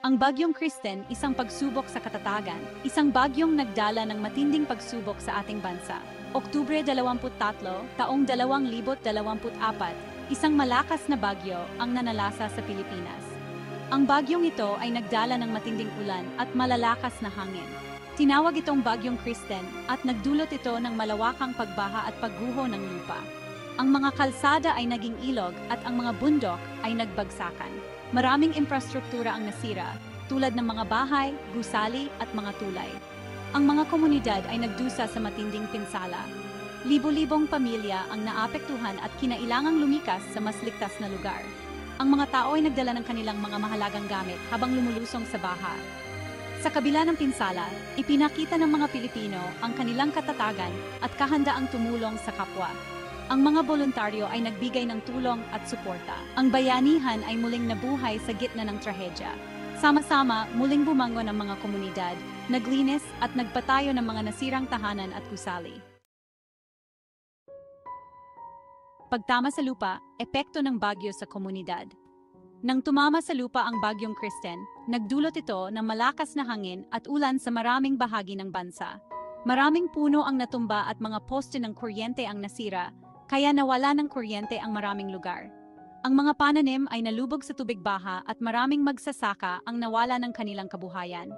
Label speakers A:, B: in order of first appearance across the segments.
A: Ang Bagyong Kristen, isang pagsubok sa katatagan, isang bagyong nagdala ng matinding pagsubok sa ating bansa. Oktubre 23, taong 2024, isang malakas na bagyo ang nanalasa sa Pilipinas. Ang bagyong ito ay nagdala ng matinding ulan at malalakas na hangin. Tinawag itong Bagyong Kristen at nagdulot ito ng malawakang pagbaha at pagguho ng lupa. Ang mga kalsada ay naging ilog at ang mga bundok ay nagbagsakan. Maraming infrastruktura ang nasira, tulad ng mga bahay, gusali at mga tulay. Ang mga komunidad ay nagdusa sa matinding pinsala. Libo-libong pamilya ang naapektuhan at kinailangang lumikas sa mas ligtas na lugar. Ang mga tao ay nagdala ng kanilang mga mahalagang gamit habang lumulusong sa baha. Sa kabila ng pinsala, ipinakita ng mga Pilipino ang kanilang katatagan at kahandaang tumulong sa kapwa. Ang mga voluntaryo ay nagbigay ng tulong at suporta. Ang bayanihan ay muling nabuhay sa gitna ng trahedya. Sama-sama, muling bumangon ang mga komunidad, naglinis at nagpatayo ng mga nasirang tahanan at gusali. Pagtama sa lupa, epekto ng bagyo sa komunidad. Nang tumama sa lupa ang Bagyong Kristen, nagdulot ito ng malakas na hangin at ulan sa maraming bahagi ng bansa. Maraming puno ang natumba at mga poste ng kuryente ang nasira, kaya nawala ng kuryente ang maraming lugar. Ang mga pananim ay nalubog sa tubig baha at maraming magsasaka ang nawala ng kanilang kabuhayan.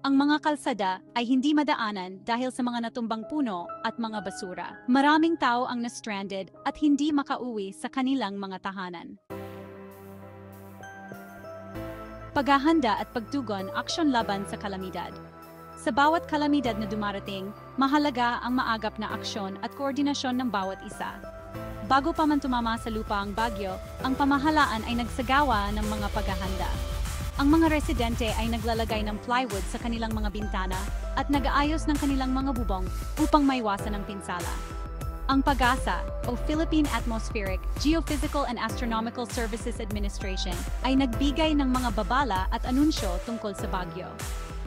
A: Ang mga kalsada ay hindi madaanan dahil sa mga natumbang puno at mga basura. Maraming tao ang na-stranded at hindi makauwi sa kanilang mga tahanan. Paghahanda at pagtugon, aksyon laban sa kalamidad. Sa bawat kalamidad na dumarating, mahalaga ang maagap na aksyon at koordinasyon ng bawat isa. Bago pa man tumama sa lupa ang bagyo, ang pamahalaan ay nagsagawa ng mga paghahanda. Ang mga residente ay naglalagay ng plywood sa kanilang mga bintana at nag-aayos ng kanilang mga bubong upang maiwasan ang pinsala. Ang PAGASA, o Philippine Atmospheric, Geophysical and Astronomical Services Administration, ay nagbigay ng mga babala at anunsyo tungkol sa bagyo.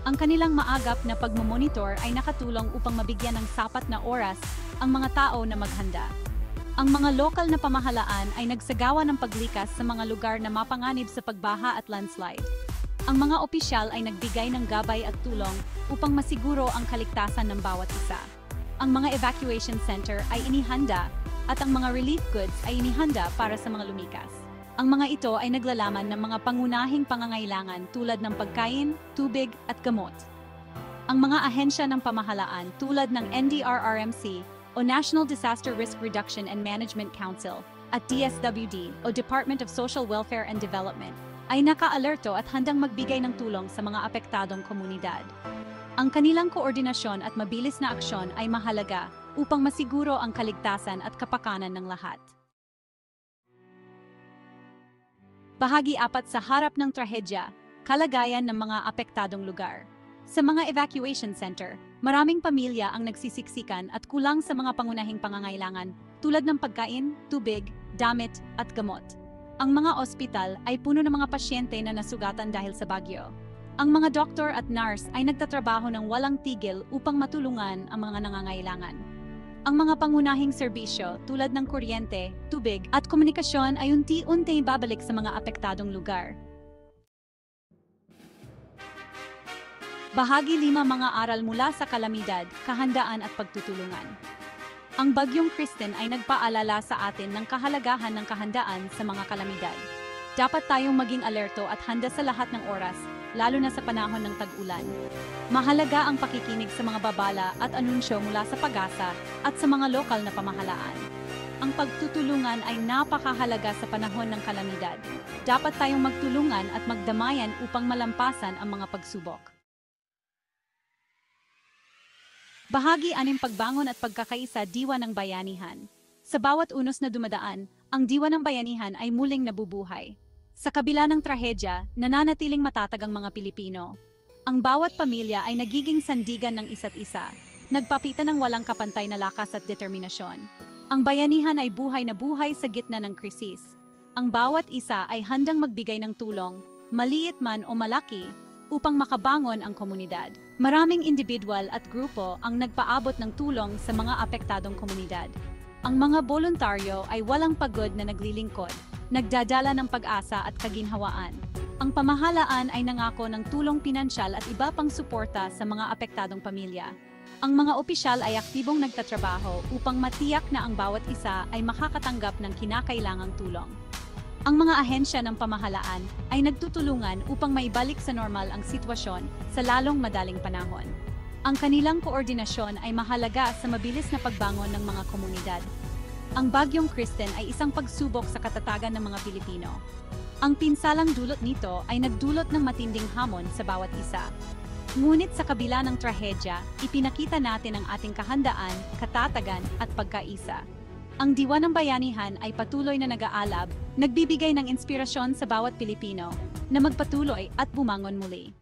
A: Ang kanilang maagap na pagmomonitor ay nakatulong upang mabigyan ng sapat na oras ang mga tao na maghanda. Ang mga lokal na pamahalaan ay nagsagawa ng paglikas sa mga lugar na mapanganib sa pagbaha at landslide. Ang mga opisyal ay nagbigay ng gabay at tulong upang masiguro ang kaligtasan ng bawat isa. Ang mga evacuation center ay inihanda at ang mga relief goods ay inihanda para sa mga lumikas. Ang mga ito ay naglalaman ng mga pangunahing pangangailangan tulad ng pagkain, tubig at gamot. Ang mga ahensya ng pamahalaan tulad ng NDRRMC o National Disaster Risk Reduction and Management Council at DSWD o Department of Social Welfare and Development ay naka-alerto at handang magbigay ng tulong sa mga apektadong komunidad. Ang kanilang koordinasyon at mabilis na aksyon ay mahalaga upang masiguro ang kaligtasan at kapakanan ng lahat. Bahagi 4 sa harap ng trahedya, kalagayan ng mga apektadong lugar. Sa mga evacuation center, maraming pamilya ang nagsisiksikan at kulang sa mga pangunahing pangangailangan tulad ng pagkain, tubig, damit at gamot. Ang mga ospital ay puno ng mga pasyente na nasugatan dahil sa bagyo. Ang mga doktor at nurse ay nagtatrabaho ng walang tigil upang matulungan ang mga nangangailangan. Ang mga pangunahing serbisyo tulad ng kuryente, tubig at komunikasyon ay unti-unti babalik sa mga apektadong lugar. Bahagi 5 mga aral mula sa kalamidad, kahandaan at pagtutulungan. Ang Bagyong Kristen ay nagpaalala sa atin ng kahalagahan ng kahandaan sa mga kalamidad. Dapat tayong maging alerto at handa sa lahat ng oras, lalo na sa panahon ng tag-ulan. Mahalaga ang pakikinig sa mga babala at anunsyo mula sa PAGASA at sa mga lokal na pamahalaan. Ang pagtutulungan ay napakahalaga sa panahon ng kalamidad. Dapat tayong magtulungan at magdamayan upang malampasan ang mga pagsubok. Bahagi 6 pagbangon at pagkakaisa, diwa ng bayanihan. Sa bawat unos na dumadaan, ang diwa ng bayanihan ay muling nabubuhay. Sa kabila ng trahedya, nananatiling matatag ang mga Pilipino. Ang bawat pamilya ay nagiging sandigan ng isa't isa, nagpapita ng walang kapantay na lakas at determinasyon. Ang bayanihan ay buhay na buhay sa gitna ng krisis. Ang bawat isa ay handang magbigay ng tulong, maliit man o malaki, upang makabangon ang komunidad. Maraming individual at grupo ang nagpaabot ng tulong sa mga apektadong komunidad. Ang mga voluntaryo ay walang pagod na naglilingkod, nagdadala ng pag-asa at kaginhawaan. Ang pamahalaan ay nangako ng tulong pinansyal at iba pang suporta sa mga apektadong pamilya. Ang mga opisyal ay aktibong nagtatrabaho upang matiyak na ang bawat isa ay makakatanggap ng kinakailangang tulong. Ang mga ahensya ng pamahalaan ay nagtutulungan upang maibalik sa normal ang sitwasyon sa lalong madaling panahon. Ang kanilang koordinasyon ay mahalaga sa mabilis na pagbangon ng mga komunidad. Ang Bagyong Kristen ay isang pagsubok sa katatagan ng mga Pilipino. Ang pinsalang dulot nito ay nagdulot ng matinding hamon sa bawat isa. Ngunit sa kabila ng trahedya, ipinakita natin ang ating kahandaan, katatagan at pagkaisa. Ang diwa ng bayanihan ay patuloy na nag-aalab, nagbibigay ng inspirasyon sa bawat Pilipino na magpatuloy at bumangon muli.